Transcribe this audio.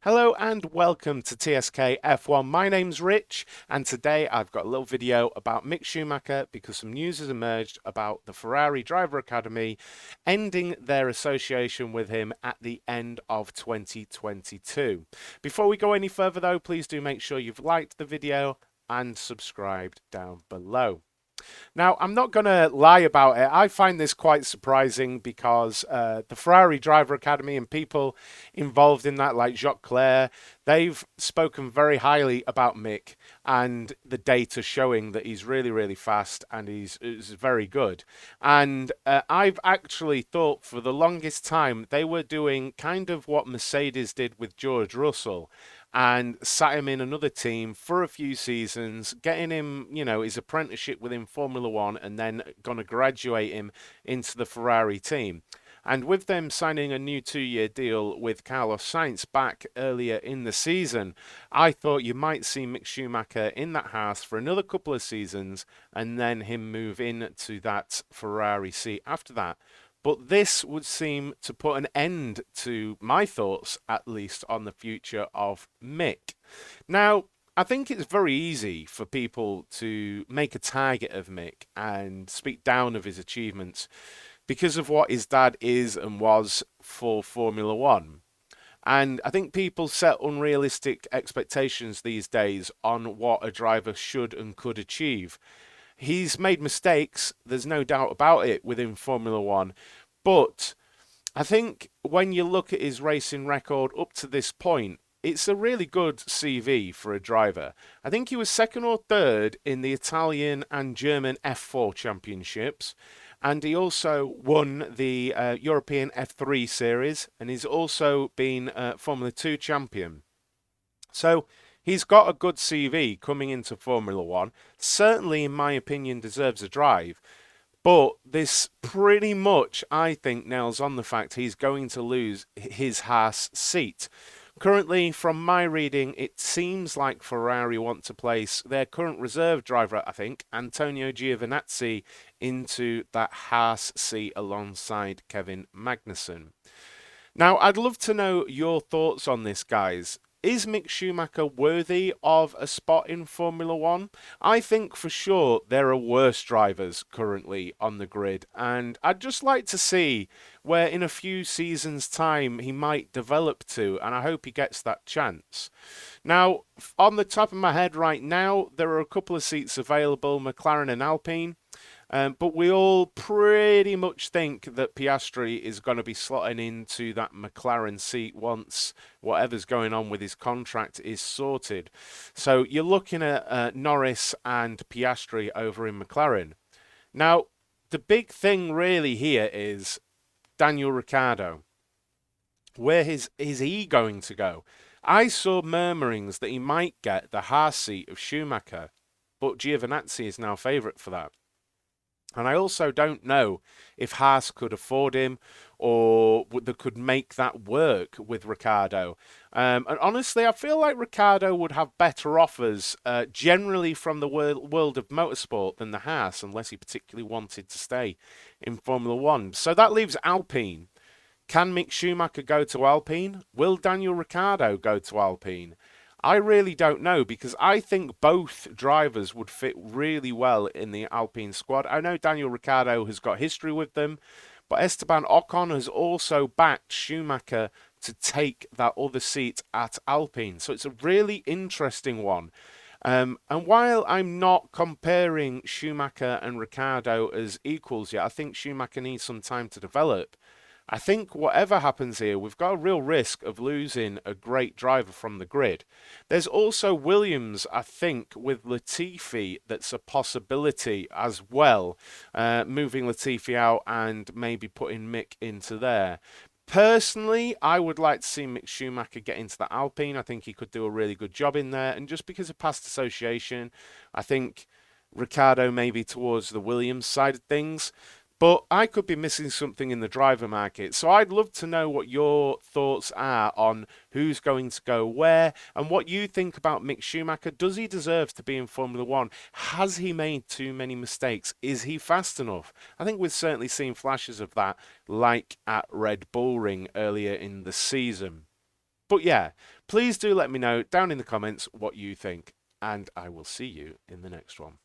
Hello and welcome to TSK F1. My name's Rich, and today I've got a little video about Mick Schumacher because some news has emerged about the Ferrari Driver Academy ending their association with him at the end of 2022. Before we go any further though, please do make sure you've liked the video and subscribed down below. Now, I'm not going to lie about it. I find this quite surprising because the Ferrari Driver Academy and people involved in that, like Jacques Claire, they've spoken very highly about Mick and the data showing that he's really, really fast and he's very good. And I've actually thought for the longest time they were doing kind of what Mercedes did with George Russell and sat him in another team for a few seasons, getting him, his apprenticeship within Formula One, and then going to graduate him into the Ferrari team. And with them signing a new 2-year deal with Carlos Sainz back earlier in the season, I thought you might see Mick Schumacher in that Haas for another couple of seasons and then him move into that Ferrari seat after that. But this would seem to put an end to my thoughts, at least, on the future of Mick. Now, I think it's very easy for people to make a target of Mick and speak down of his achievements because of what his dad is and was for Formula One. And I think people set unrealistic expectations these days on what a driver should and could achieve. He's made mistakes, there's no doubt about it, within Formula One. But I think when you look at his racing record up to this point, it's a really good CV for a driver. I think he was second or third in the Italian and German F4 championships. And he also won the European F3 series. And he's also been Formula 2 champion. So he's got a good CV coming into Formula One. Certainly, in my opinion, deserves a drive. But this pretty much, I think, nails on the fact he's going to lose his Haas seat. Currently, from my reading, it seems like Ferrari want to place their current reserve driver, I think, Antonio Giovinazzi, into that Haas seat alongside Kevin Magnussen. Now, I'd love to know your thoughts on this, guys. Is Mick Schumacher worthy of a spot in Formula One? I think for sure there are worse drivers currently on the grid, and I'd just like to see where in a few seasons' time he might develop to, and I hope he gets that chance. Now, on the top of my head right now, there are a couple of seats available, McLaren and Alpine. But we all pretty much think that Piastri is going to be slotting into that McLaren seat once whatever's going on with his contract is sorted. So you're looking at Norris and Piastri over in McLaren. Now, the big thing really here is Daniel Ricciardo. Where is he going to go? I saw murmurings that he might get the Haas seat of Schumacher, but Giovinazzi is now favourite for that. And I also don't know if Haas could afford him or they could make that work with Ricciardo. And honestly, I feel like Ricciardo would have better offers generally from the world of motorsport than the Haas, unless he particularly wanted to stay in Formula One. So that leaves Alpine. Can Mick Schumacher go to Alpine? Will Daniel Ricciardo go to Alpine? I really don't know because I think both drivers would fit really well in the Alpine squad. I know Daniel Ricciardo has got history with them, but Esteban Ocon has also backed Schumacher to take that other seat at Alpine. So it's a really interesting one. And while I'm not comparing Schumacher and Ricciardo as equals yet, I think Schumacher needs some time to develop. I think whatever happens here, we've got a real risk of losing a great driver from the grid. There's also Williams, I think, with Latifi, that's a possibility as well, moving Latifi out and maybe putting Mick into there. Personally, I would like to see Mick Schumacher get into the Alpine. I think he could do a really good job in there. And just because of past association, I think Ricciardo maybe towards the Williams side of things. But I could be missing something in the driver market. So I'd love to know what your thoughts are on who's going to go where and what you think about Mick Schumacher. Does he deserve to be in Formula One? Has he made too many mistakes? Is he fast enough? I think we've certainly seen flashes of that, like at Red Bull Ring earlier in the season. But yeah, Please do let me know down in the comments what you think, and I will see you in the next one.